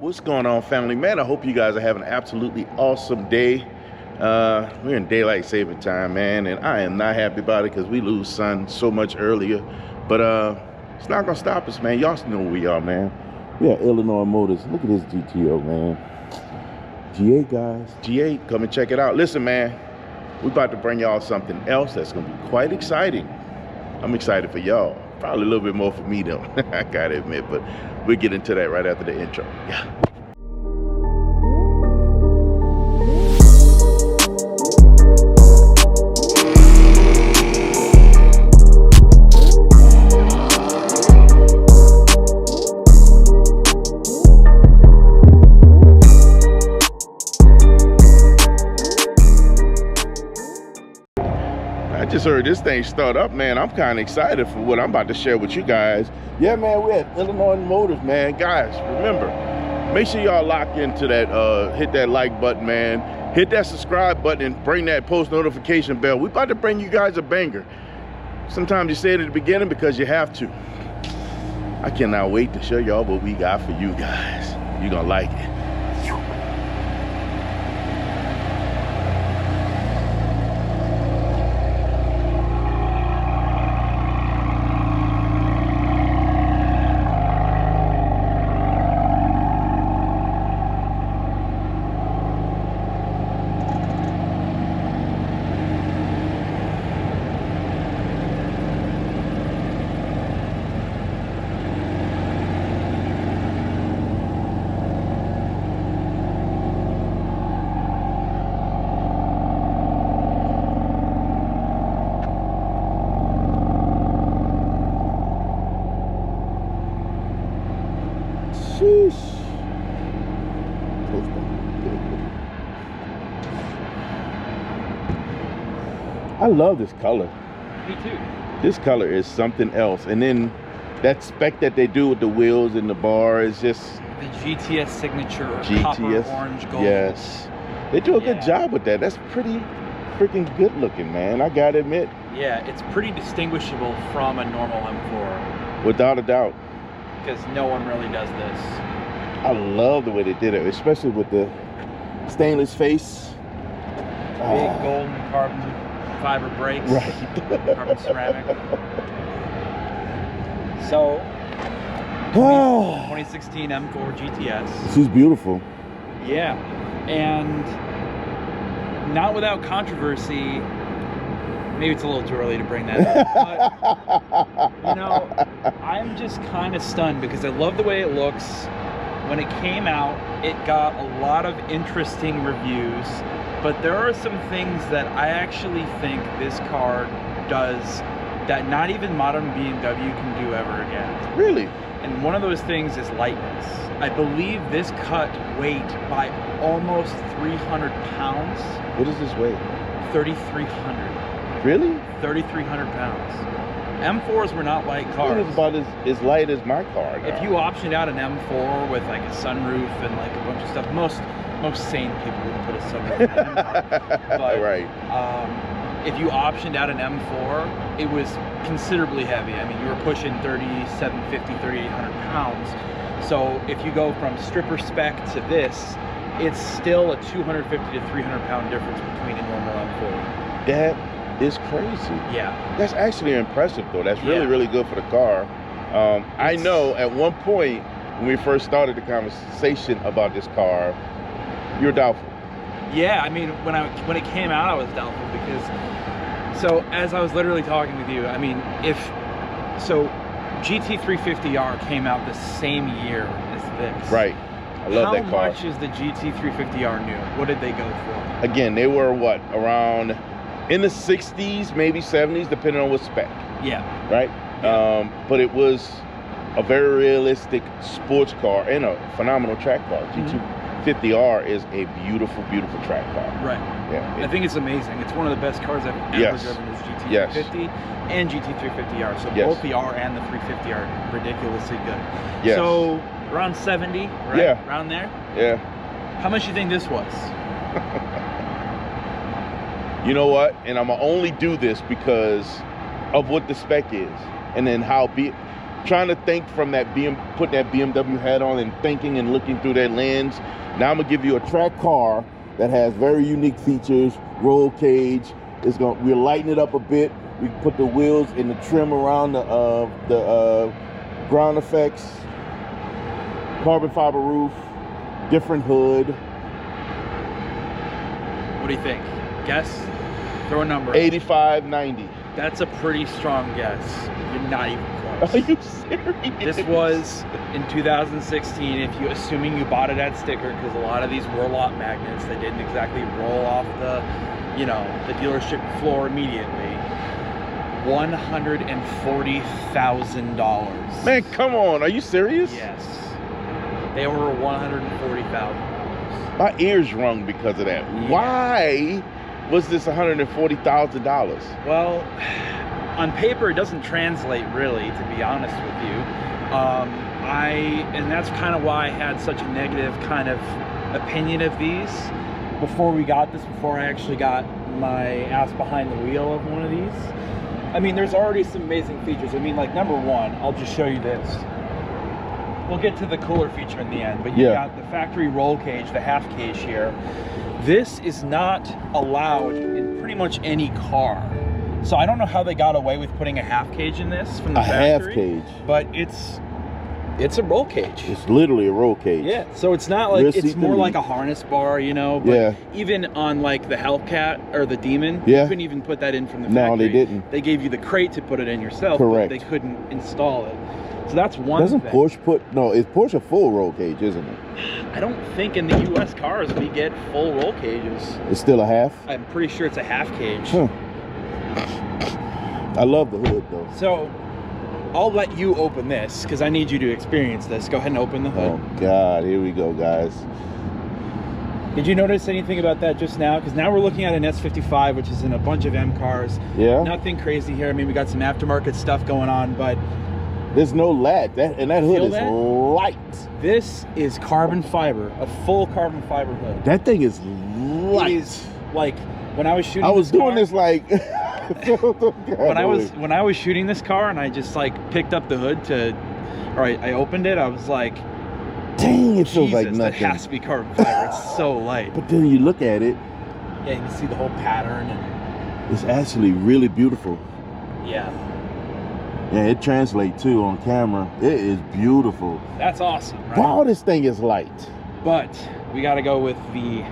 What's going on, family? Man, I hope you guys are having an absolutely awesome day. We're in daylight saving time, man, and I am not happy about it because we lose sun so much earlier. But it's not gonna stop us, man. Y'all know who we are, man. We are Illinois Motors. Look at this GTO, man. G8, guys. G8, come and check it out. Listen, man, we're about to bring y'all something else that's gonna be quite exciting. I'm excited for y'all. Probably a little bit more for me, though. I gotta admit, but we'll get into that right after the intro. Yeah. I just heard this thing start up, man. I'm kind of excited for what I'm about to share with you guys. Yeah, man, we're at Illinois Motors, man. Guys, remember, make sure y'all lock into that, hit that like button, man. Hit that subscribe button and bring that post notification bell. We're about to bring you guys a banger. Sometimes you say it at the beginning because you have to. I cannot wait to show y'all what we got for you guys. You're gonna like it. I love this color. Me too. This color is something else. And then that spec that they do with the wheels and the bar is just the GTS signature GTS, copper orange gold. Yes. They do a good job with that. That's pretty freaking good looking, man. I gotta admit. Yeah, it's pretty distinguishable from a normal M4. Without a doubt. Because no one really does this. I love the way they did it, especially with the stainless face. Big golden carbon fiber brakes. Right. Carbon ceramic. So, 2016 M4 GTS. She's beautiful. Yeah, and not without controversy. Maybe it's a little too early to bring that up, but, you know, I'm just kind of stunned because I love the way it looks. When it came out, it got a lot of interesting reviews, but there are some things that I actually think this car does that not even modern BMW can do ever again. Really? And one of those things is lightness. I believe this cut weight by almost 300 pounds. What does this weigh? 3,300. Really? 3,300 pounds. M4s were not light cars. It's about as light as my car now. If you optioned out an M4 with like a sunroof and like a bunch of stuff, most sane people wouldn't put a sunroof in an M4. But, right. If you optioned out an M4, it was considerably heavy. I mean, you were pushing 3,750, 3,800 pounds. So if you go from stripper spec to this, it's still a 250 to 300 pound difference between a normal M4. That is crazy. Yeah. That's actually impressive, though. That's really, really good for the car. I know at one point when we first started the conversation about this car, you were doubtful. Yeah, I mean, when it came out, I was doubtful because, so as I was literally talking with you, I mean, GT350R came out the same year as this. Right. I love that car. How much is the GT350R new? What did they go for? Again, they were what, around in the 60s, maybe 70s, depending on what spec. Yeah. Right? Yeah. But it was a very realistic sports car and a phenomenal track car. GT50R is a beautiful, beautiful track car. Right. Yeah. I think it's amazing. It's one of the best cars I've ever driven is GT350 and GT350R. So both the R and the 350 are ridiculously good. Yes. So around 70, right? Yeah. Around there? Yeah. How much do you think this was? You know what? And I'm gonna only do this because of what the spec is, and then how trying to think from that put that BMW hat on and thinking and looking through that lens. Now I'm gonna give you a track car that has very unique features, roll cage. We'll lighten it up a bit. We can put the wheels and the trim around the ground effects, carbon fiber roof, different hood. What do you think? Guess? Throw a number. 8590. That's a pretty strong guess. You're not even close. Are you serious? This was in 2016, assuming you bought it at sticker, because a lot of these were lot magnets that didn't exactly roll off the dealership floor immediately. $140,000. Man, come on. Are you serious? Yes. They were $140,000. My ears rung because of that. Yeah. Why was this $140,000? Well, on paper it doesn't translate really, to be honest with you. And that's kind of why I had such a negative kind of opinion of these before I actually got my ass behind the wheel of one of these. I mean, there's already some amazing features. I mean, like, number one, I'll just show you this. We'll get to the cooler feature in the end, but you got the factory roll cage, the half cage here. This is not allowed in pretty much any car. So I don't know how they got away with putting a half cage in this from the factory. A half cage. But it's a roll cage. It's literally a roll cage. Yeah, so it's not like, it's more like a harness bar, you know, but even on like the Hellcat or the Demon, you couldn't even put that in from the factory. No, they didn't. They gave you the crate to put it in yourself, correct, but they couldn't install it. So that's one Doesn't thing. Porsche is Porsche a full roll cage, isn't it? I don't think in the US cars we get full roll cages. It's still a half? I'm pretty sure it's a half cage. Huh. I love the hood though. So I'll let you open this because I need you to experience this. Go ahead and open the hood. Oh God, here we go, guys. Did you notice anything about that just now? Because now we're looking at an S55, which is in a bunch of M cars. Yeah. Nothing crazy here. I mean, we got some aftermarket stuff going on, but there's no lat. That hood is light. This is carbon fiber, a full carbon fiber hood. That thing is light. It is, like, when I was shooting, I was doing this like when I was shooting this car and I just like picked up the hood I opened it, I was like, dang, it feels like nothing. That has to be carbon fiber. It's so light. But then you look at it, yeah, you can see the whole pattern, and it's actually really beautiful. Yeah, it translates too on camera. It is beautiful. That's awesome, right? Wow, this thing is light. But we got to go with the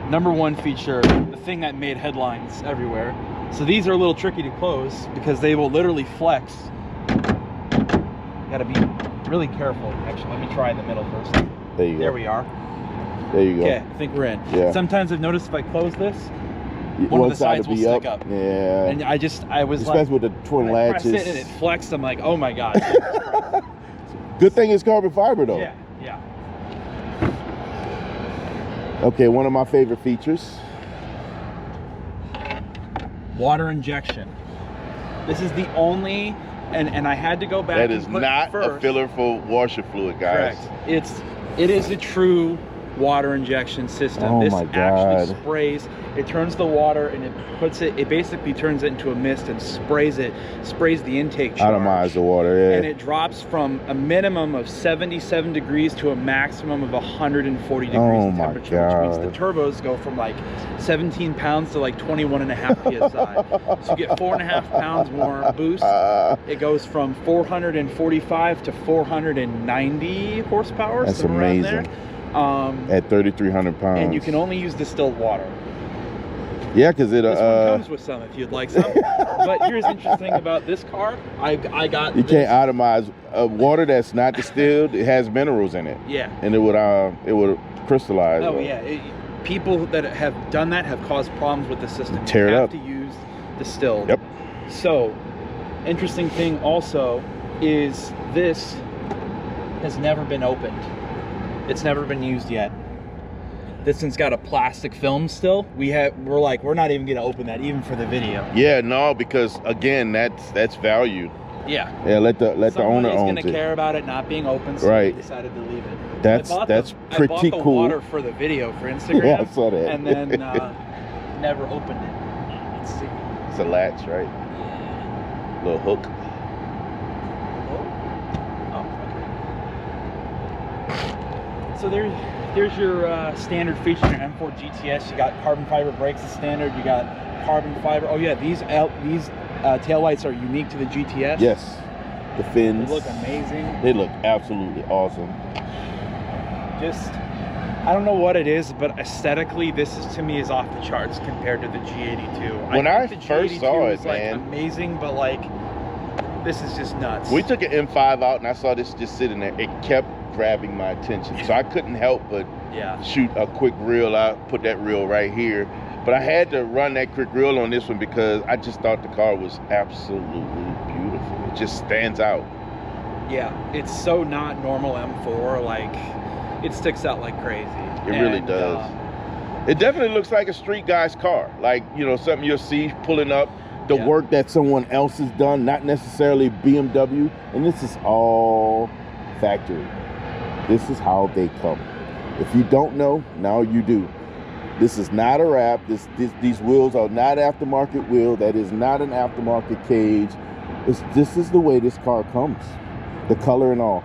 number one feature, the thing that made headlines everywhere. So these are a little tricky to close because they will literally flex. Got to be really careful. Actually, let me try in the middle first. There you go. There we are. There you go. Okay, I think we're in. Yeah. Sometimes I've noticed if I close this, one of the sides will stick up. Yeah. And I was especially with the twin latches. I pressed it and it flexed. I'm like, oh my God. Good thing it's carbon fiber though. Yeah, yeah. Okay, one of my favorite features. Water injection. This is the only, and I had to go back. That is not a filler for washer fluid, guys. Correct. It is a true water injection system. Oh this my God. actually sprays. It turns the water and it basically turns it into a mist and sprays the intake charge. Atomize the water, yeah. And it drops from a minimum of 77 degrees to a maximum of 140 degrees in temperature, which means the turbos go from like 17 pounds to like 21.5 psi. So you get 4.5 pounds more boost. It goes from 445 to 490 horsepower. That's amazing. There. At 3,300 pounds. And you can only use distilled water. Yeah, because this one comes with some if you'd like some. But here's interesting about this car. I got you can't atomize water that's not distilled. It has minerals in it. Yeah. And it would crystallize. Oh yeah. People that have done that have caused problems with the system. Tear it up. You have to use distilled. Yep. So, interesting thing also is this has never been opened. It's never been used yet. This one's got a plastic film still. We're not even gonna open that even for the video. Yeah, no, because again, that's value. Yeah. Yeah, let the owner own it. Somebody's gonna care about it not being open, so we decided to leave it. That's pretty I bought the cool. water for the video for Instagram. Yeah, I saw that. And then never opened it. Let's see. It's a latch, right? Yeah. Little hook. So there's your standard feature in your M4 GTS. You got carbon fiber brakes as standard. You got carbon fiber. Oh yeah, these tail lights are unique to the GTS. Yes, the fins. They look amazing. They look absolutely awesome. Just, I don't know what it is, but aesthetically, this is, to me, is off the charts compared to the G82. When I think the first G82 saw it, was, like, man, amazing, but like, this is just nuts. we took an M5 out, and I saw this just sitting there. It kept grabbing my attention, so I couldn't help but shoot a quick reel out, put that reel right here. But I had to run that quick reel on this one because I just thought the car was absolutely beautiful. It just stands out. Yeah, it's so not normal M4. Like, it sticks out like crazy. It really does. It definitely looks like a street guy's car. Like, you know, something you'll see pulling up, the work that someone else has done, not necessarily BMW. And this is all factory. This is how they come. If you don't know, now you do. This is not a wrap. These wheels are not aftermarket wheel. That is not an aftermarket cage. This is the way this car comes. The color and all.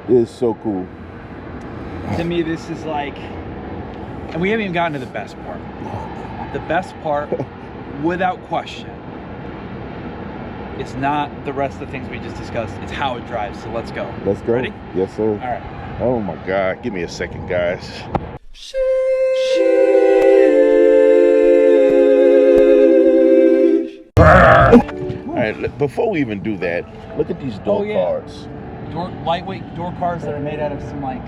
It is so cool. To me, this is like, and we haven't even gotten to the best part. The best part, without question, it's not the rest of the things we just discussed. It's how it drives. So let's go. Let's go. Ready? Yes, sir. All right. Oh my God. Give me a second, guys. All right, before we even do that, look at these door cards. Lightweight door cards that are made out of some like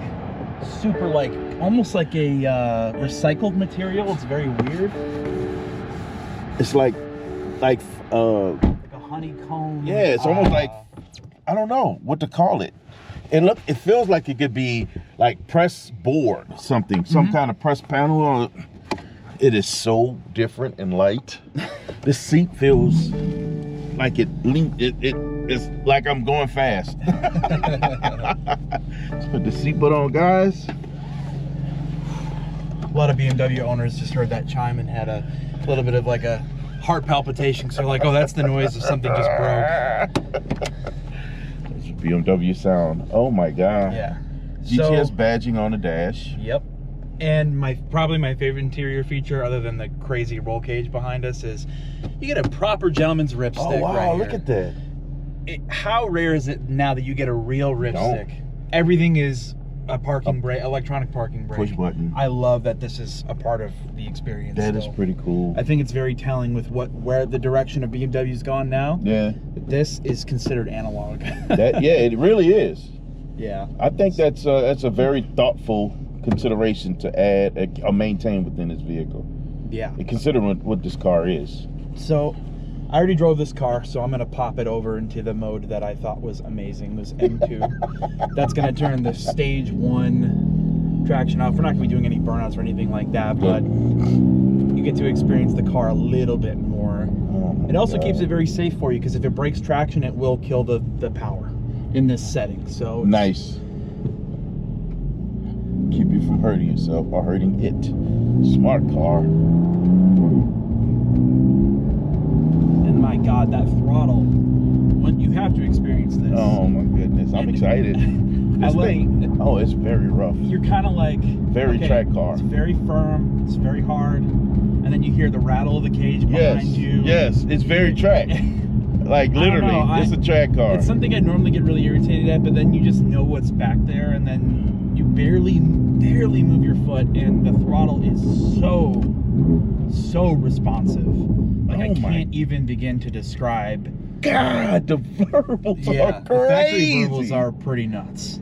super like almost like a recycled material. It's very weird. It's like a honeycomb. Yeah, it's almost like, I don't know what to call it. And look, it feels like it could be like press board, something, some kind of press panel. It is so different and light. This seat feels like it's like I'm going fast. Let's put the seatbelt on, guys. A lot of BMW owners just heard that chime and had a little bit of like a heart palpitation. So they're like, oh, that's the noise of something just broke. That's a BMW sound. Oh my God. Yeah. GTS badging on the dash. Yep. And probably my favorite interior feature, other than the crazy roll cage behind us, is you get a proper gentleman's ripstick. Oh wow, right look at that. How rare is it now that you get a real ripstick? Everything is a parking brake, electronic parking brake. Push button. I love that this is a part of the experience. That is pretty cool. I think it's very telling with where the direction of BMW's gone now. Yeah. This is considered analog. Yeah, it really is. Yeah. I think that's a very thoughtful consideration to add or maintain within this vehicle. Yeah. Considering what this car is. So I already drove this car, so I'm gonna pop it over into the mode that I thought was amazing, this M2. That's gonna turn the stage 1 traction off. We're not gonna be doing any burnouts or anything like that, but you get to experience the car a little bit more. It also keeps it very safe for you, because if it breaks traction, it will kill the power in this setting. So nice. Keep you from hurting yourself or hurting it. Smart car. And my God, that throttle. You have to experience this. Oh my goodness, I'm excited. It's very rough. You're kind of like very track car. It's very firm. It's very hard. And then you hear the rattle of the cage behind you. Yes, it's very track. Like literally, it's a track car. It's something I normally get really irritated at, but then you just know what's back there, and then you barely move your foot, and the throttle is so responsive. Like I can't even begin to describe. God, the verbals are crazy. The factory verbals are pretty nuts.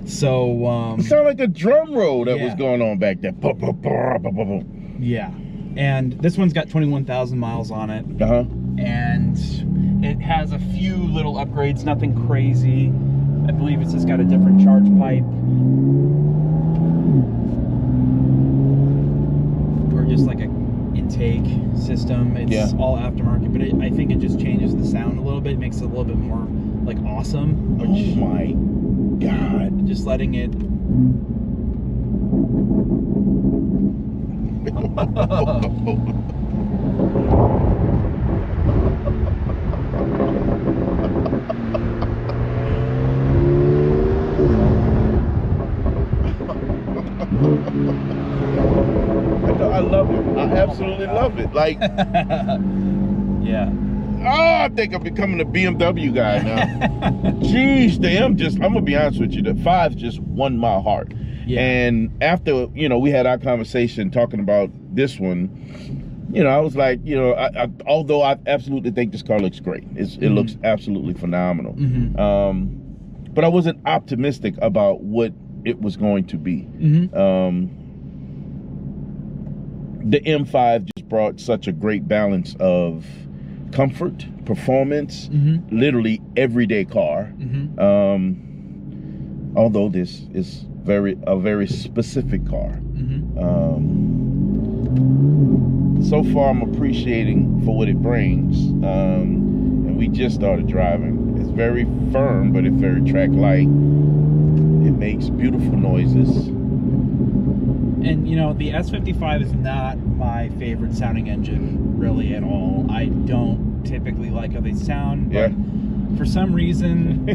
So it sounded like a drum roll that was going on back there. Yeah, and this one's got 21,000 miles on it. And it has a few little upgrades, nothing crazy. I believe it's just got a different charge pipe, or just like a intake system. It's all aftermarket, but I think it just changes the sound a little bit, makes it a little bit more like awesome. Which, oh my God! Just letting it. I love it. I absolutely love it. Like, yeah. oh, I think I'm becoming a BMW guy now. Jeez, I'm gonna be honest with you, the 5 just won my heart. Yeah. And after, you know, we had our conversation talking about this one, you know, I was like, you know, although I absolutely think this car looks great. It looks absolutely phenomenal. But I wasn't optimistic about what it was going to be. The M5 just brought such a great balance of comfort, performance, literally everyday car. Although this is a very specific car. So far I'm appreciating for what it brings. And we just started driving. It's very firm, but it's very track light. It makes beautiful noises. And you know, the S55 is not my favorite sounding engine really at all. I don't typically like how they sound, but for some reason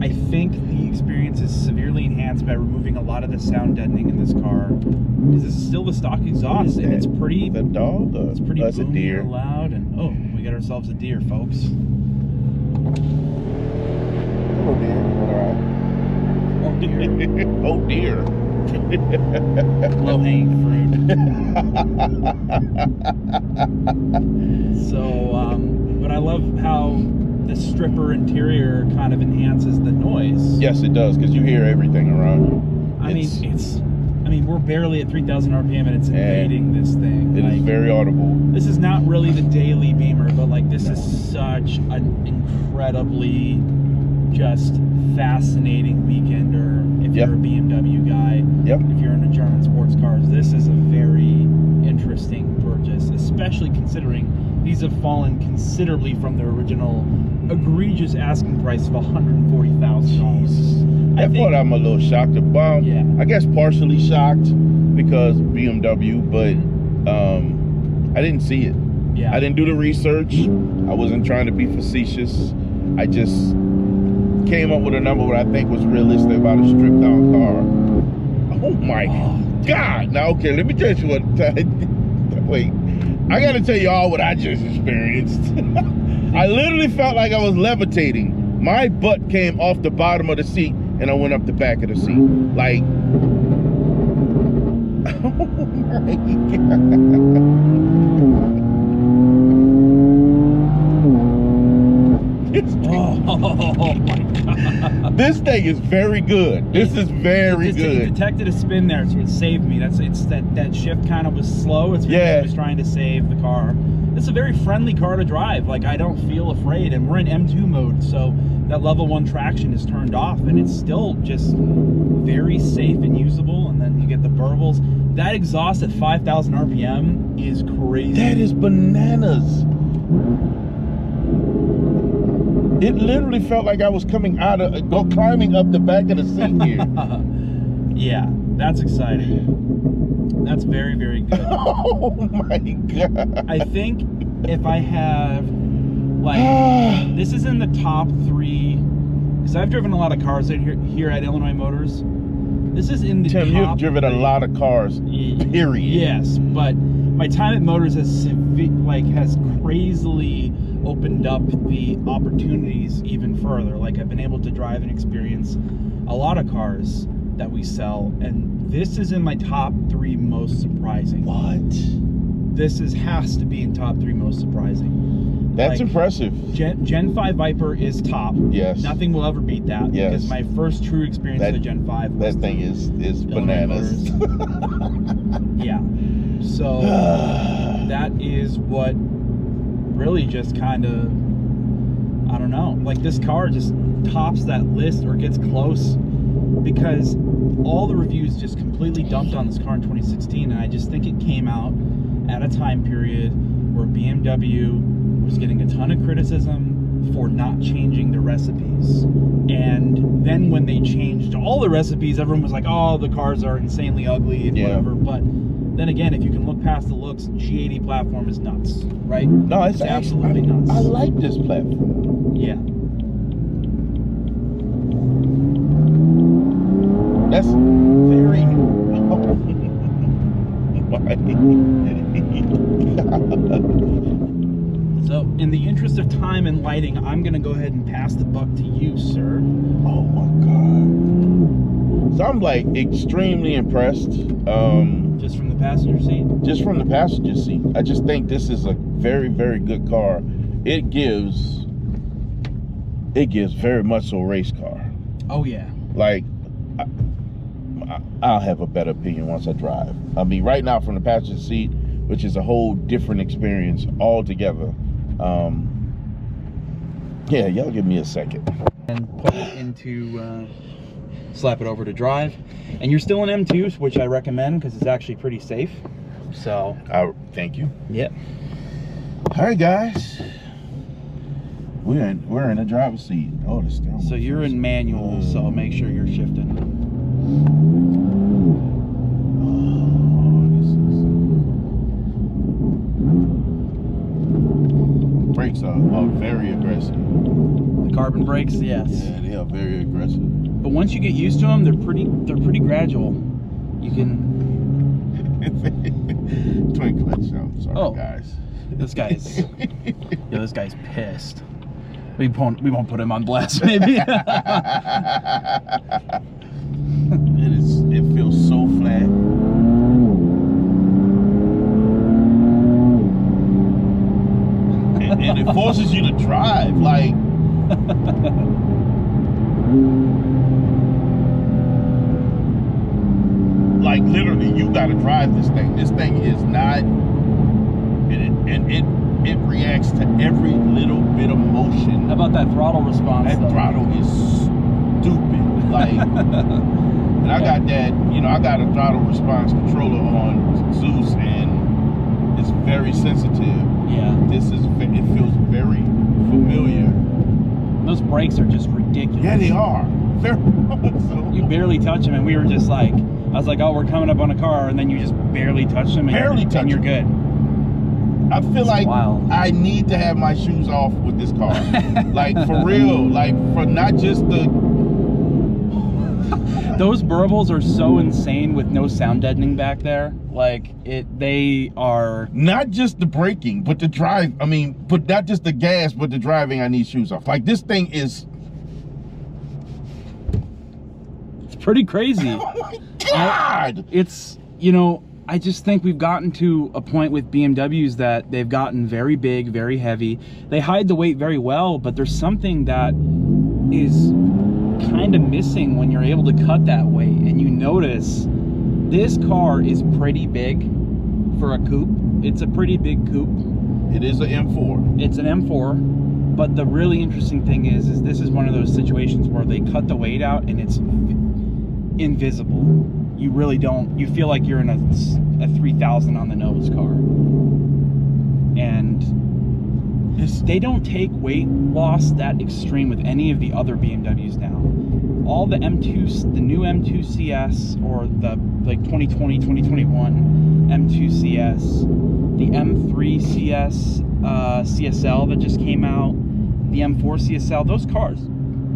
I think the experience is severely enhanced by removing a lot of the sound deadening in this car, because this is still the stock exhaust, and it's pretty the dog, it's pretty that's a boomy deer. and loud. And oh, we got ourselves a deer, folks. Hello, deer. All right. Oh dear. Oh dear. Low hanging fruit. So but I love how the stripper interior kind of enhances the noise. Yes, it does, because you hear everything around you. I mean, we're barely at 3,000 RPM and it's invading this thing. It is very audible. This is not really the daily Beamer, but like this is such an incredibly just fascinating weekender. If you're a BMW guy, if you're into German sports cars, this is a very interesting purchase, especially considering these have fallen considerably from their original egregious asking price of $140,000. That's what I'm a little shocked about. I guess partially shocked because BMW, but I didn't see it. I didn't do the research. I wasn't trying to be facetious. I just came up with a number what I think was realistic about a stripped down car. Oh my God. Now, okay, let me tell you what. Wait, I got to tell you all what I just experienced. I literally felt like I was levitating. My butt came off the bottom of the seat and I went up the back of the seat. Like, oh my God. This thing is very good. This is very good. It detected a spin there, so it saved me. That shift kind of was slow. It's because it was trying to save the car. It's a very friendly car to drive. Like, I don't feel afraid, and we're in M2 mode, so that level 1 traction is turned off, and it's still just very safe and usable. And then you get the burbles. That exhaust at 5,000 RPM is crazy. That is bananas. It literally felt like I was coming out of, climbing up the back of the seat here. Yeah, that's exciting. That's very, very good. Oh my God. I think if I have, like, this is in the top 3, because I've driven a lot of cars here at Illinois Motors. This is in the top 3. You've driven a lot of cars, period. Yes, but my time at Motors has crazily opened up the opportunities even further. Like, I've been able to drive and experience a lot of cars that we sell, and this is in my top 3 most surprising. What? This has to be in top 3 most surprising. That's impressive. Gen 5 Viper is top. Yes. Nothing will ever beat that. Yes. Because my first true experience with the Gen 5 was that thing is bananas. Yeah. So that is what really just kind of, I don't know, like, this car just tops that list or gets close, because all the reviews just completely dumped on this car in 2016, and I just think it came out at a time period where BMW was getting a ton of criticism for not changing the recipes. And then when they changed all the recipes, everyone was like, oh, the cars are insanely ugly and whatever. But then again, if you can look past the looks, G80 platform is nuts, right? No, it's absolutely nuts. I like this platform. Yeah. That's very, oh fighting, I'm gonna go ahead and pass the buck to you, sir. Oh my God. So I'm like extremely impressed. Just from the passenger seat? Just from the passenger seat. I just think this is a very, very good car. It gives very much so a race car. Oh yeah. Like, I'll have a better opinion once I drive. I mean, right now from the passenger seat, which is a whole different experience altogether. Yeah, y'all give me a second. And put it into, slap it over to drive. And you're still in M2s, which I recommend because it's actually pretty safe. So. Thank you. Yep. All right, guys. We're in a driver's seat. Oh, the steering wheel. So you're in manual, so make sure you're shifting. Brakes are very aggressive. The carbon brakes, yes. Yeah, they are very aggressive. But once you get used to them, they're pretty gradual. You can. Twin clutch. I'm sorry, guys. This guy's this guy's pissed. We won't put him on blast, maybe. It feels so flat. And it forces you to drive, like literally you gotta drive this thing. This thing is not, and it reacts to every little bit of motion. How about that throttle response? That throttle is stupid. Like, and I got that, I got a throttle response controller on Zeus, and it's very sensitive. Yeah. It feels very familiar. Those brakes are just ridiculous. Yeah, they are. Very so. You barely touch them, and we were just like, I was like, oh, we're coming up on a car, and then you just barely touch them, and you're good. I feel like wild. I need to have my shoes off with this car. Like, for real. Like, for not just the... Those burbles are so insane with no sound deadening back there. Like, they are... Not just the braking, but the drive. I mean, but not just the gas, but the driving, I need shoes off. Like, this thing is... It's pretty crazy. Oh my God! It's, I just think we've gotten to a point with BMWs that they've gotten very big, very heavy. They hide the weight very well, but there's something that is kind of missing when you're able to cut that weight. And you notice this car is pretty big for a coupe. It's a pretty big coupe. It is an M4. It's an M4. But the really interesting thing is this is one of those situations where they cut the weight out and it's invisible. You really don't, you feel like you're in a 3000 on the nose car. And they don't take weight loss that extreme with any of the other BMWs now. All the M2s, the new M2 CS, or the 2020, 2021 M2 CS, the M3 CS, CSL that just came out, the M4 CSL, those cars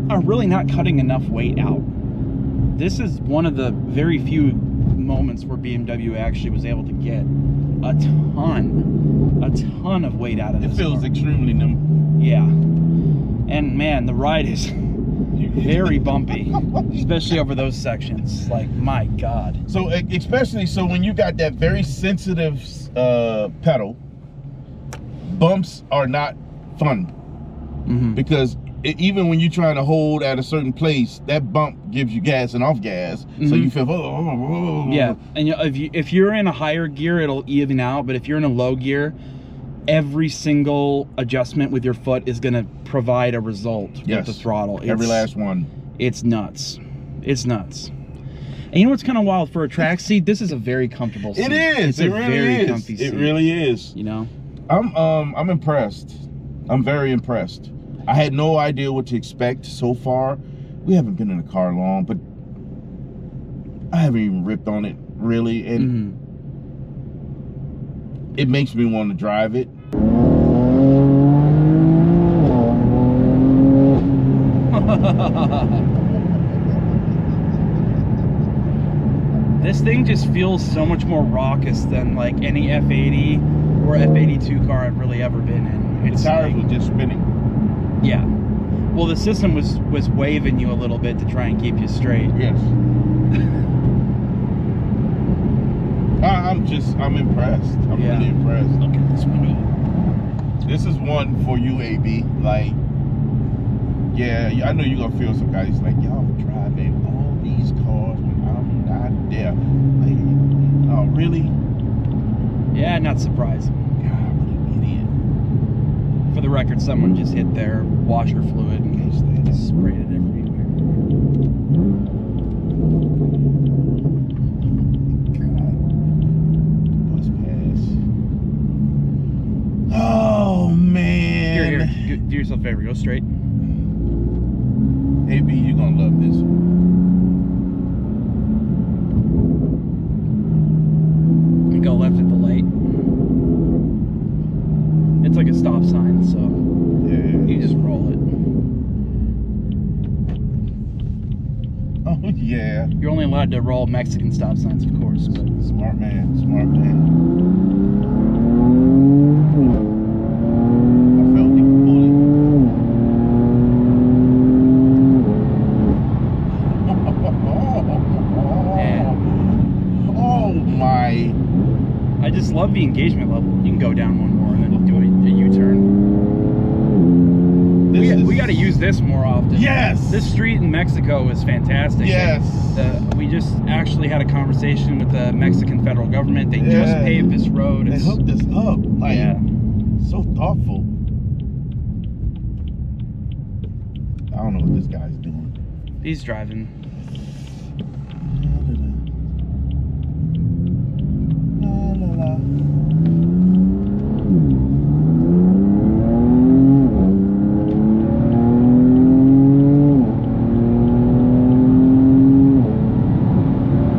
are really not cutting enough weight out. This is one of the very few moments where BMW actually was able to get a ton of weight out of this. It feels car. Extremely nimble. Yeah. And man, the ride is very bumpy, especially over those sections. Like, my God. So, especially so when you got that very sensitive pedal, bumps are not fun. Because even when you're trying to hold at a certain place, that bump gives you gas and off gas, so you feel yeah. And if you're in a higher gear, it'll even out, but if you're in a low gear, every single adjustment with your foot is going to provide a result with the throttle. Every last one. It's nuts. It's nuts. And you know what's kind of wild, for a track seat, this is a very comfortable seat. It is. It really is. Comfy seat. It really is. I'm impressed. I'm very impressed. I had no idea what to expect so far. We haven't been in the car long, but I haven't even ripped on it really, and it makes me want to drive it. This thing just feels so much more raucous than like any F80 or F82 car I've really ever been in. The tires were just spinning. Yeah. Well, the system was waving you a little bit to try and keep you straight. Yes. I'm impressed. I'm really impressed. Look at this window. This is one for you, AB. Like, yeah, I know you're gonna feel some guys like, y'all driving all these cars when I'm not there. Like, oh, really? Yeah, not surprised. God, what an idiot. For the record, someone just hit their washer fluid and sprayed it everywhere. Oh man! Here, do yourself a favor. Go straight. AB, you're gonna love this. And go left at the light. It's like a stop sign, so you just roll it. Oh yeah. You're only allowed to roll Mexican stop signs, of course. But. Smart man. Smart man. I just love the engagement level. You can go down one more and then do a U-turn. We got to use this more often. Yes! This street in Mexico is fantastic. Yes! We just actually had a conversation with the Mexican federal government. They just paved this road. They hooked us up. Like, so thoughtful. I don't know what this guy's doing. He's driving.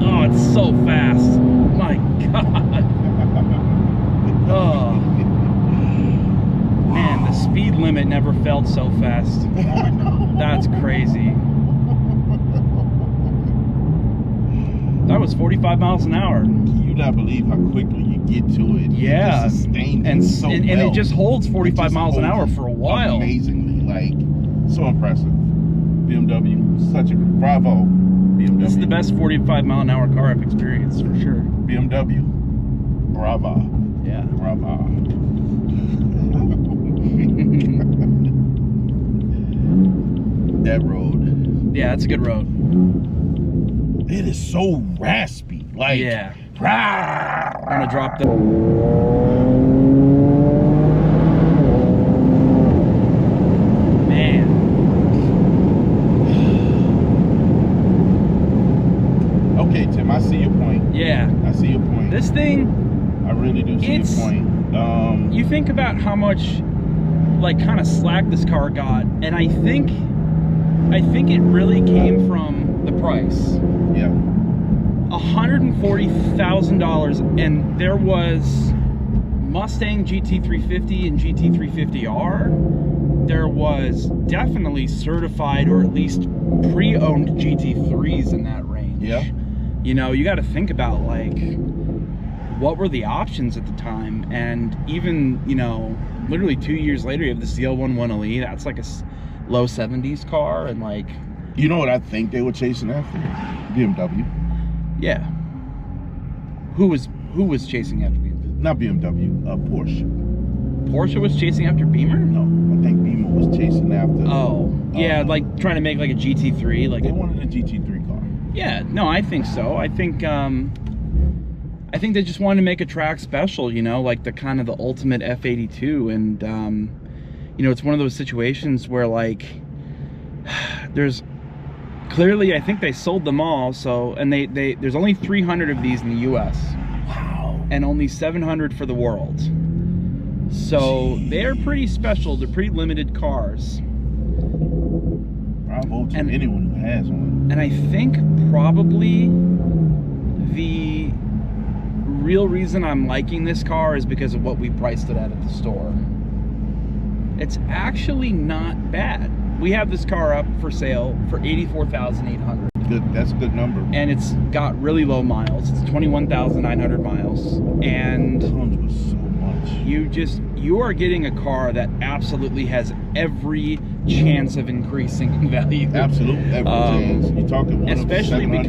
Oh, it's so fast. My God. Oh. Man, the speed limit never felt so fast. That's crazy. That was 45 miles an hour. Can you not believe how quickly you get to it? Yeah. It sustained and so and well. it just holds 45 miles an hour for a while. Amazingly, like, so impressive. BMW, such a bravo. BMW. This is the best 45 mile an hour car I've experienced for sure. BMW, brava. Yeah. Brava. That road. Yeah, it's a good road. It is so raspy. Like, yeah. I'm gonna drop the. Man. Okay, Tim, I see your point. Yeah. I see your point. This thing. I really do see your point. You think about how much, like, kind of slack this car got, and I think it really came from the price. Yeah. $140,000, and there was Mustang GT350 and GT350R. There was definitely certified or at least pre-owned GT3s in that range. Yeah. You know, you got to think about, like, what were the options at the time, and even, you know, literally 2 years later, you have the CL11LE. That's like a low 70s car, and like. You know what I think they were chasing after? BMW. Yeah. Who was chasing after BMW? Not BMW, Porsche. Porsche was chasing after Beamer? No, I think Beamer was chasing after. Oh, yeah, like trying to make like a GT3, like they wanted a GT3 car. Yeah, no, I think so. I think they just wanted to make a track special, you know, like the kind of the ultimate F82, and you know, it's one of those situations where, like, there's clearly, I think they sold them all, so, and there's only 300 of these in the US. Wow. And only 700 for the world. So they're pretty special. They're pretty limited cars. Bravo to anyone who has one. And I think probably the real reason I'm liking this car is because of what we priced it at the store. It's actually not bad. We have this car up for sale for $84,800. Good, that's a good number. And it's got really low miles. It's 21,900 miles. And comes with so much. you are getting a car that absolutely has every chance of increasing in value. Absolutely, every chance. You're talking one especially of 700.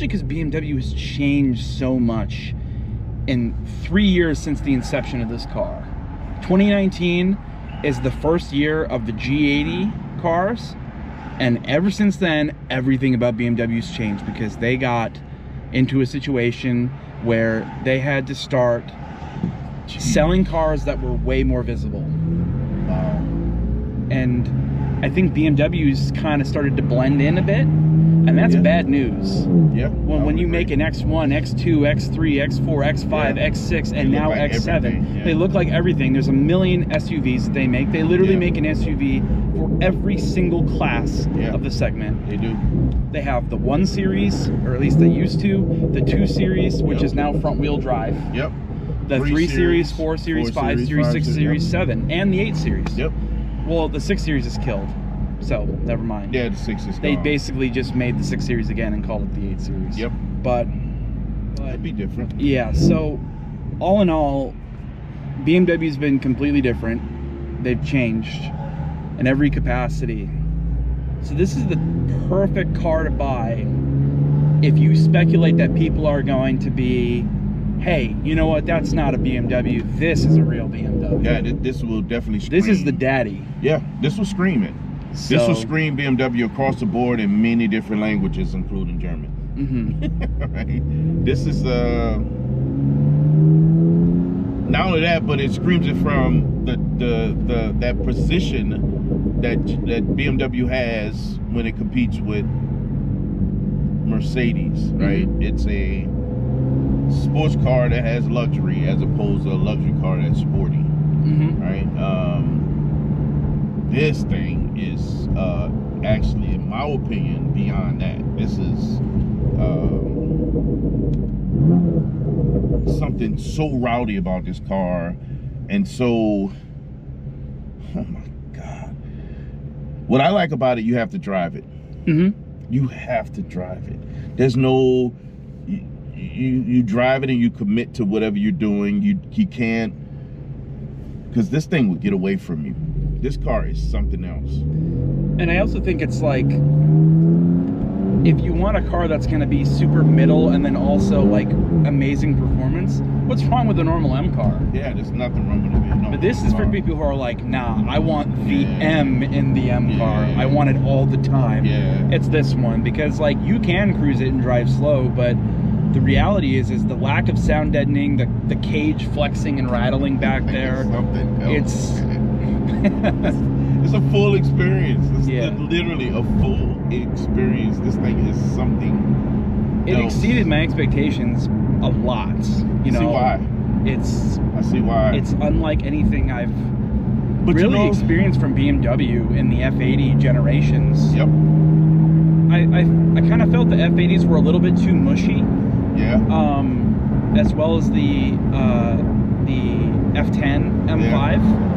because BMW has changed so much in 3 years since the inception of this car. 2019 is the first year of the G80 cars, and ever since then, everything about BMW's changed because they got into a situation where they had to start selling cars that were way more visible. Wow. And I think BMW's kind of started to blend in a bit, and that's bad news. Yeah. When you make an X1, X2, X3, X4, X5, X6, and now like X7, they look like everything. There's a million SUVs that they make. They literally make an SUV for every single class of the segment. They do. They have the 1 Series, or at least they used to, the 2 Series, which is now front-wheel drive. Yep. The 3 Series, 4 Series, 5 Series, 6 Series, 7, and the 8 Series. Yep. Well, the 6 Series is killed, so never mind. Yeah, the 6 is They gone. basically just made the 6 Series again and called it the 8 Series. Yep. But It'd be different. yeah, so all in all, BMW's been completely different. They've changed in every capacity. So this is the perfect car to buy if you speculate that people are going to be, hey, you know what, that's not a BMW, this is a real BMW. Yeah, this will definitely scream. This is the daddy. Yeah, this will scream it. So, This will scream BMW across the board in many different languages, including German. Right? This is not only that, but it screams it from that position that BMW has when it competes with Mercedes, right? It's a sports car that has luxury as opposed to a luxury car that's sporty, right? This thing is actually, in my opinion, beyond that. This is something so rowdy about this car, and so, oh my God. What I like about it, you have to drive it. You have to drive it. There's no, you drive it and you commit to whatever you're doing. You can't, because this thing will get away from you. This car is something else. And I also think it's like, if you want a car that's going to be super middle and then also like amazing performance, what's wrong with a normal M car? Yeah, there's nothing wrong with it. But this is for people who are like, nah, I want the M in the M car. I want it all the time. It's this one, because like you can cruise it and drive slow, but the reality is the lack of sound deadening, the cage flexing and rattling back there. It's a full experience. It's literally a full experience. This thing is something It else. exceeded my expectations a lot. You know, See why? I see why. It's unlike anything I've really experienced from BMW in the F80 generations. Yep. I kind of felt the F80s were a little bit too mushy. Yeah. As well as the F10 M5.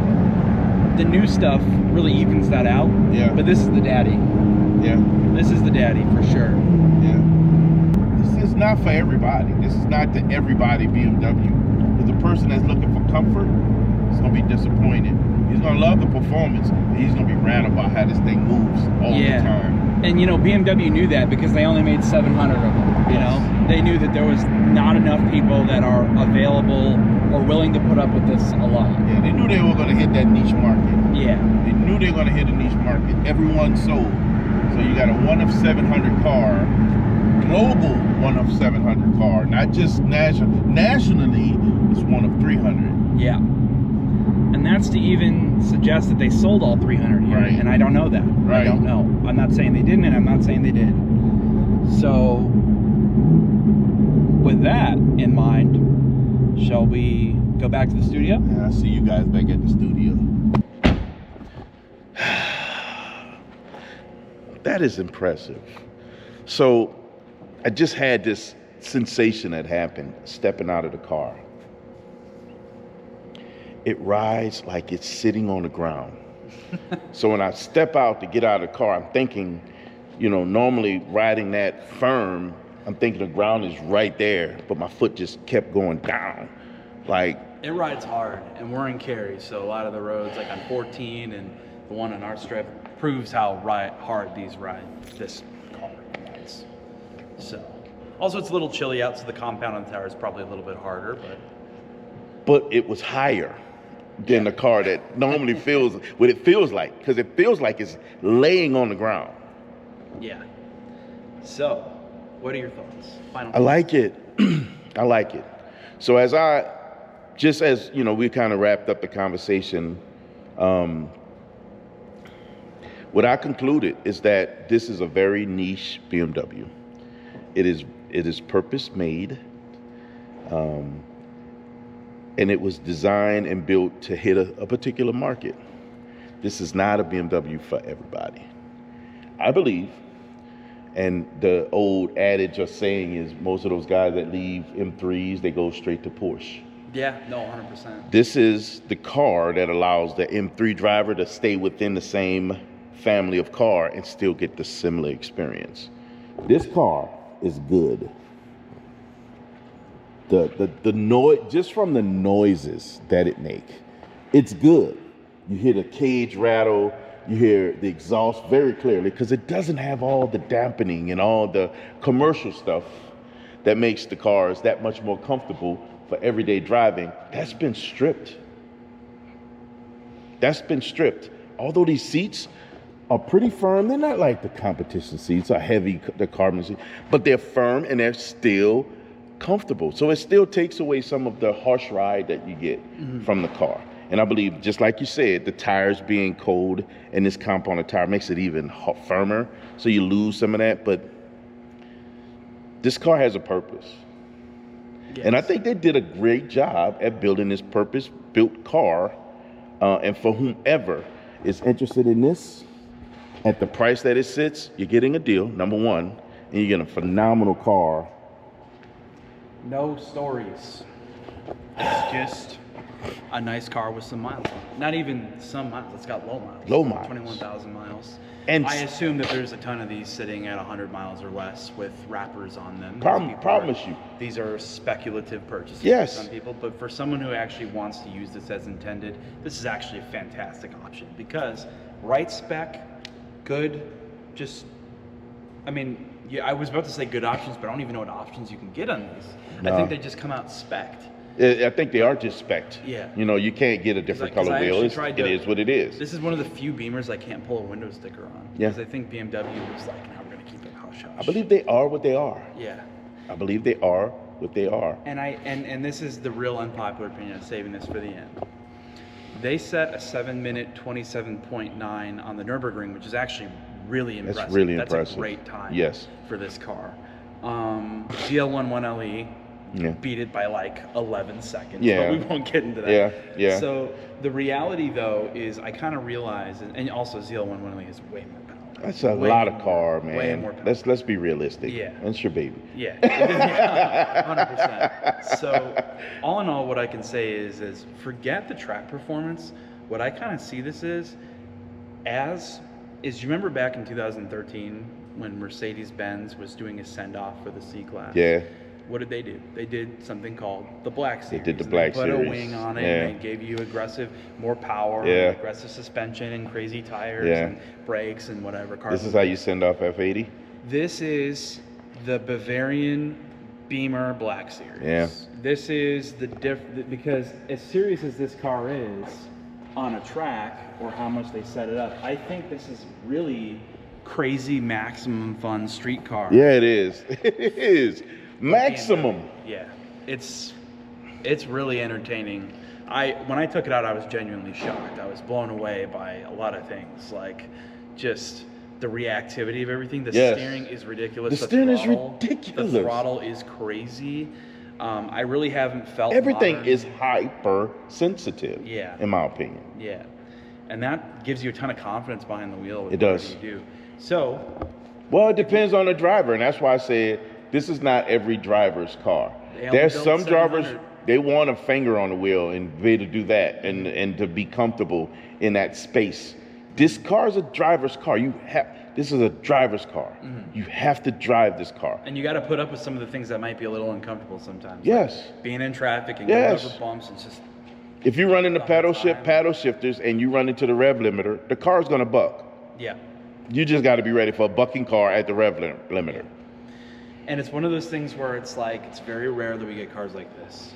The new stuff really evens that out. Yeah. But this is the daddy. Yeah. This is the daddy for sure. Yeah. This is not for everybody. This is not the everybody BMW. If the person that's looking for comfort is going to be disappointed. He's going to love the performance, but he's going to be ranting about how this thing moves all the time. And you know, BMW knew that because they only made 700 of them. You know, they knew that there was not enough people that are available or willing to put up with this a lot. Yeah, they knew they were going to hit that niche market. Yeah. They knew they were going to hit a niche market. Everyone sold. So you got a 1 of 700 car, global 1 of 700 car, not just nationally, it's 1 of 300. Yeah. And that's to even suggest that they sold all 300 here. Right. And I don't know that. Right. I don't know. I'm not saying they didn't, and I'm not saying they did. So, with that in mind, shall we go back to the studio? Yeah, I see you guys back at the studio. That is impressive. So, I just had this sensation that happened stepping out of the car. It rides like it's sitting on the ground. So when I step out to get out of the car, I'm thinking, you know, normally riding that firm, I'm thinking the ground is right there, but my foot just kept going down. Like, It rides hard, and we're in Cary, so a lot of the roads, like on 14 and the one on our strip, proves how hard this car rides. So, also it's a little chilly out, so the compound on the tower is probably a little bit harder, but it was higher than the car that normally feels what it feels like, because it feels like it's laying on the ground. Yeah. So, what are your thoughts? Final I like it. I like it. So as you know, we kind of wrapped up the conversation. What I concluded is that this is a very niche BMW. It is purpose made, and it was designed and built to hit a particular market. This is not a BMW for everybody, I believe. And the old adage or saying is, most of those guys that leave M3s, they go straight to Porsche. Yeah, no, 100%. This is the car that allows the M3 driver to stay within the same family of car and still get the similar experience. This car is good. The noise, just from the noises that it make, it's good. You hear the cage rattle, you hear the exhaust very clearly, because it doesn't have all the dampening and all the commercial stuff that makes the cars that much more comfortable for everyday driving. That's been stripped. Although these seats are pretty firm, they're not like the competition seats are heavy, the carbon seats, but they're firm and they're still comfortable. So it still takes away some of the harsh ride that you get from the car. And I believe, just like you said, the tires being cold and this compound tire makes it even firmer, so you lose some of that. But this car has a purpose. Yes. And I think they did a great job at building this purpose-built car. And for whomever is interested in this, at the price that it sits, you're getting a deal, number one, and you're getting a phenomenal car. No stories. It's just a nice car with some miles on it. Not even some miles, it's got low miles. Low miles. 21,000 miles. And I assume that there's a ton of these sitting at 100 miles or less with wrappers on them. Promise you. These are speculative purchases yes. for some people, but for someone who actually wants to use this as intended, this is actually a fantastic option, because right spec, good, just, I mean, yeah, I was about to say good options, but I don't even know what options you can get on these. No. I think they just come out spec'd. I think they are just spec'd. Yeah. You know, you can't get a different color wheel. It is what it is. This is one of the few Beamers I can't pull a window sticker on. Yeah. Because I think BMW was like, now we're going to keep it hush-hush. I believe they are what they are. Yeah. I believe they are what they are. And this is the real unpopular opinion, saving this for the end. They set a 7-minute 27.9 on the Nürburgring, which is actually really impressive. That's really impressive. That's a great time. Yes. For this car. GL11LE beat it by like 11 seconds. Yeah. But we won't get into that. Yeah. So the reality though is I kind of realize, and also ZL11LE is way more power. That's a lot of car, man. Way more power. Let's be realistic. Yeah. That's your baby. Yeah. 100%. So all in all, what I can say is forget the track performance. What I kind of see this you remember back in 2013 when Mercedes-Benz was doing a send-off for the C-Class? Yeah. What did they do? They did something called the Black Series. They did the Black Series. Put a wing on it, and they gave you more power, and aggressive suspension, and crazy tires, and brakes, and whatever. This is how you send off F80? This is the Bavarian Beamer Black Series. Yeah. This is because as serious as this car is on a track, or how much they set it up, I think this is really crazy maximum fun street car. Yeah, it is. It is. Maximum. Yeah, it's really entertaining. When I took it out, I was genuinely shocked. I was blown away by a lot of things, like just the reactivity of everything. The steering is ridiculous. The steering is ridiculous. The throttle is crazy. I really haven't felt everything modern. is hyper sensitive. Yeah, in my opinion. Yeah, and that gives you a ton of confidence behind the wheel. It does. You do. So, well, it depends on the driver, and that's why I said this is not every driver's car. There's some drivers, they want a finger on the wheel and be able to do that and to be comfortable in that space. This car is a driver's car. This is a driver's car. You have to drive this car. And you got to put up with some of the things that might be a little uncomfortable sometimes. Yes. Like being in traffic and going over bumps. It's just. If you run into paddle shifters and you run into the rev limiter, the car's gonna buck. Yeah. You just got to be ready for a bucking car at the rev limiter. And it's one of those things where it's like, it's very rare that we get cars like this,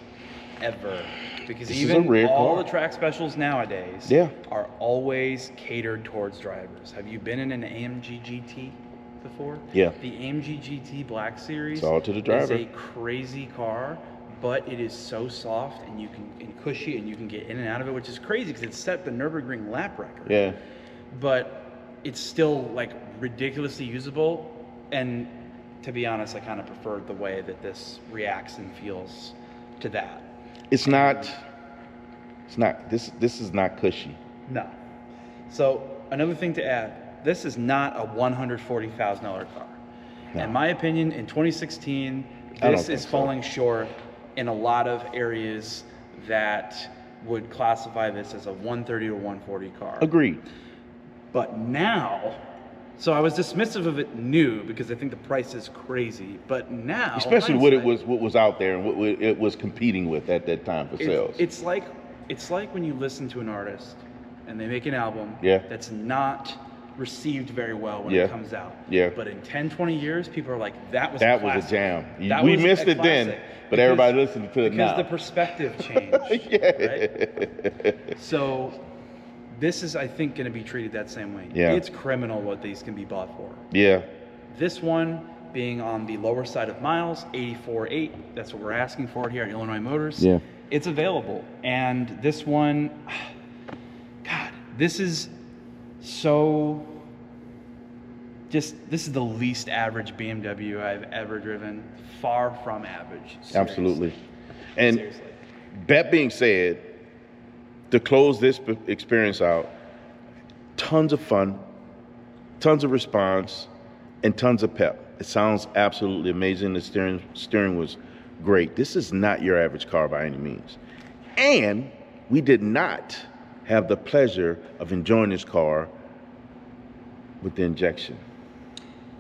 ever. Because this even is a rare all car. the track specials nowadays are always catered towards drivers. Have you been in an AMG GT before? Yeah. The AMG GT Black Series It's all to the driver. is a crazy car, but it is so soft and cushy, and you can get in and out of it, which is crazy because it set the Nürburgring lap record. Yeah. But it's still like ridiculously usable, and to be honest, I kind of prefer the way that this reacts and feels to that. This is not cushy. No. So another thing to add, this is not a $140,000 car. No. In my opinion, in 2016, this is falling short in a lot of areas that would classify this as a 130 to 140 car. Agreed. But now, so I was dismissive of it new because I think the price is crazy. But now, especially what was out there and what it was competing with at that time for sales. It's like when you listen to an artist and they make an album that's not received very well when it comes out. Yeah. But in 10, 20 years, people are like, that was a jam. We missed it then, but everybody listened to it now. Because the perspective changed. Right? So this is, I think, going to be treated that same way. Yeah. It's criminal what these can be bought for. Yeah. This one being on the lower side of miles, 84.8, that's what we're asking for here at Illinois Motors. Yeah. It's available. And this one, God, this is so this is the least average BMW I've ever driven. Far from average. Seriously. Absolutely. And that being said, to close this experience out, tons of fun, tons of response, and tons of pep. It sounds absolutely amazing. The steering was great. This is not your average car by any means. And we did not have the pleasure of enjoying this car with the injection.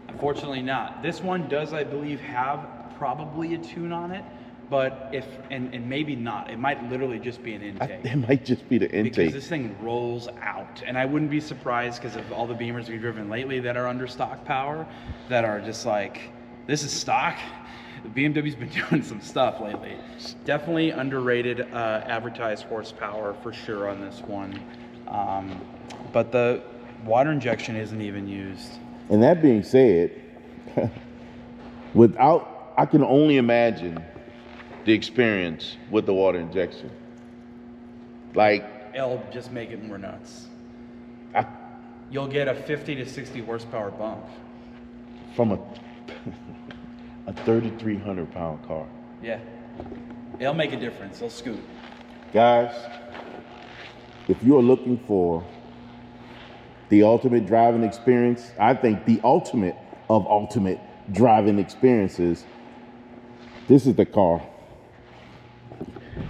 Unfortunately not. This one does, I believe, have probably a tune on it, but and maybe not. It might literally just be an intake. It might just be the intake. Because this thing rolls out. And I wouldn't be surprised because of all the Beamers we've driven lately that are under stock power, that are just like, this is stock. BMW's been doing some stuff lately. Definitely underrated advertised horsepower for sure on this one. But the water injection isn't even used. And that being said, I can only imagine the experience with the water injection. Like, it'll just make it more nuts. You'll get a 50 to 60 horsepower bump from a 3,300 pound car. Yeah, it'll make a difference. It'll scoot. Guys, if you're looking for the ultimate driving experience, I think the ultimate of ultimate driving experiences, this is the car.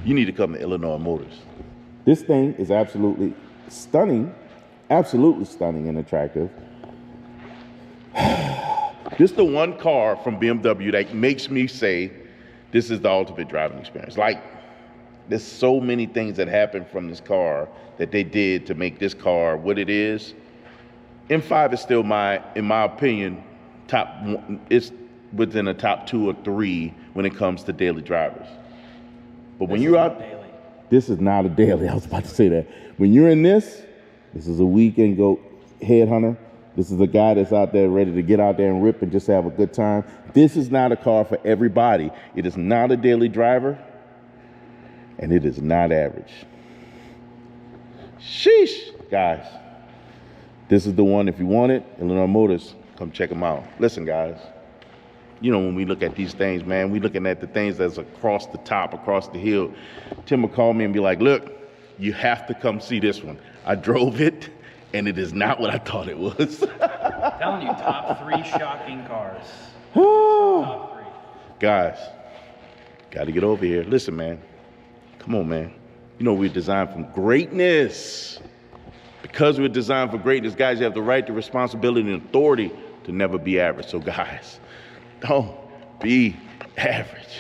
You need to come to Illinois Motors. This thing is absolutely stunning and attractive. This is the one car from BMW that makes me say this is the ultimate driving experience. Like, there's so many things that happen from this car that they did to make this car what it is. M5 is still in my opinion, top one. It's within the top 2 or 3 when it comes to daily drivers. But when you're out, this is not a daily. I was about to say that. When you're in this is a weekend go headhunter. This is a guy that's out there ready to get out there and rip and just have a good time. This is not a car for everybody. It is not a daily driver, and it is not average. Sheesh, guys. This is the one. If you want it, Illinois Motors, come check them out. Listen, guys. You know, when we look at these things, man, we looking at the things that's across the top, across the hill. Tim will call me and be like, look, you have to come see this one. I drove it, and it is not what I thought it was. I'm telling you, top 3 shocking cars. Top 3. Guys, got to get over here. Listen, man. Come on, man. You know we're designed from greatness. Because we're designed for greatness, guys, you have the right, the responsibility, and authority to never be average. So guys, don't be average.